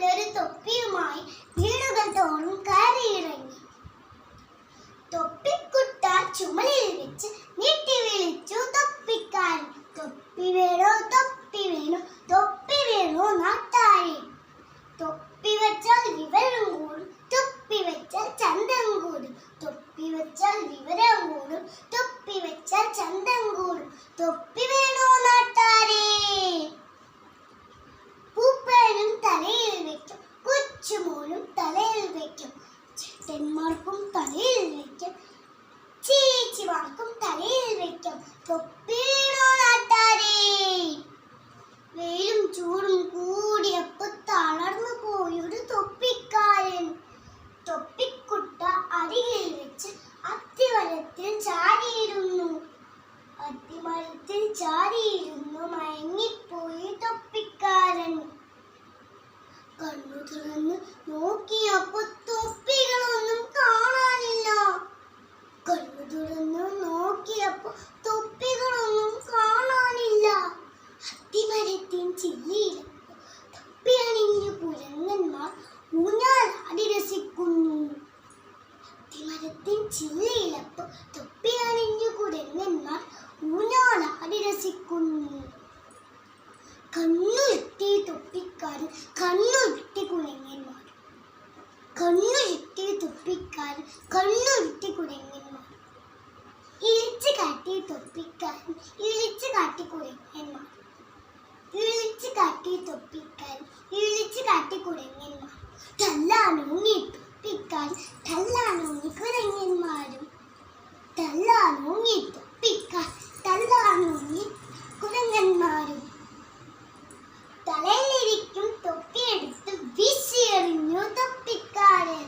നല്ലൊരു തൊപ്പിയുമായി വീടുകൾ തോറും കയറിയിറങ്ങി. തൊപ്പിക്കുട്ട ചുമലിൽ വെച്ച് നീട്ടി വിളിച്ചു തൊപ്പിക്കാരൻ. തൊപ്പി വേണോ, തൊപ്പി വേണോ, തൊപ്പി വേണോ നാട്ടാരെ. തൊപ്പി വെച്ചാൽ വിവരം കൂടും, തൊപ്പി വെച്ചാൽ ചന്തം കൂടും. തൊപ്പി വെച്ചാൽ വിവരം കൂടും, തൊപ്പി വെച്ചാൽ ചന്തം കൂടും. തൊപ്പി വേണോ നാട്ടാരെ. പൂപ്പനും തലയിൽ വെക്കും, കൊച്ചുമോനും തലയിൽ വെക്കും, ചേട്ടന്മാർക്കും തലയിൽ വെക്കും, ചേച്ചിമാർക്കും തലയിൽ വെക്കും. തൊപ്പി വേണോ നാട്ടാരെ. വെയിലും ചൂടും കൂടിയപ്പോൾ തളർന്നു പോയൊരു തൊപ്പിക്കാരൻ. തൊപ്പിക്കുട്ട അരികിൽ വെച്ച് അത്തിമരത്തിൽ ചാരിയിരുന്നു. അത്തിമരത്തിൽ ചാരിയിരുന്നു മയങ്ങിപ്പോയി തൊപ്പിക്കാരൻ. കണ്ണു തുറന്ന് നോക്കിയപ്പോൾ തൊപ്പികളൊന്നും കാണാനില്ല. കണ്ണു തുറന്ന് നോക്കിയപ്പോൾ തൊപ്പികളൊന്നും കാണാനില്ല. അത്തിമരത്തിൻ ചില്ലിയിൽ തൊപ്പി അണിഞ്ഞു കുരങ്ങന്മാർ ഊഞ്ഞാലാടി രസിക്കുന്നു. അത്തിമരത്തിൻ ചില്ലയിലപ്പോൾ തൊപ്പി അണിഞ്ഞു കുരങ്ങന്മാർ ഊഞ്ഞാലാടി രസിക്കുന്നു. കണ്ണുരുട്ടി തൊപ്പിക്കാരൻ, കണ്ണുരുട്ടി കുരങ്ങന്മാർ. കണ്ണുരുട്ടി തൊപ്പിക്കാരൻ, കണ്ണുരുട്ടി കുരങ്ങന്മാർ. ഇളിച്ചു കാട്ടി തൊപ്പിക്കാരൻ, ഇളിച്ചു കാട്ടി കുരങ്ങന്മാർ. ഇളിച്ചു കാട്ടി തൊപ്പിക്കാരൻ, ഇളിച്ചു കാട്ടി കുരങ്ങന്മാർ. തല്ലാനൂങ്ങി തൊപ്പിക്കാരൻ, തല്ലാനൂങ്ങി കുരങ്ങന്മാരും. തല്ലാനൂങ്ങി തൊപ്പിക്കാരൻ, തല്ലാനൂങ്ങി കുരങ്ങന്മാരും. തലയിലിരിക്കും തൊപ്പിയെടുത്ത് വീശിയെറിഞ്ഞു തൊപ്പിക്കാരൻ.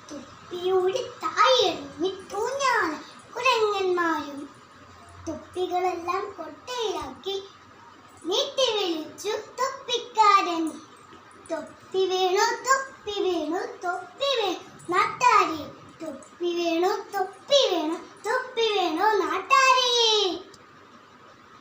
തൊപ്പിയോട് താഴെറിഞ്ഞ് ഊഞ്ഞാല കുരങ്ങന്മാരും. തൊപ്പികളെല്ലാം കൊട്ടയിലാക്കി നീട്ടി വിളിച്ചു തൊപ്പിക്കാരൻ. തൊപ്പി വേണോ, തൊപ്പി വേണോ, തൊപ്പി വേണോ നാട്ടാരെ. തൊപ്പി വേണോ, തൊപ്പി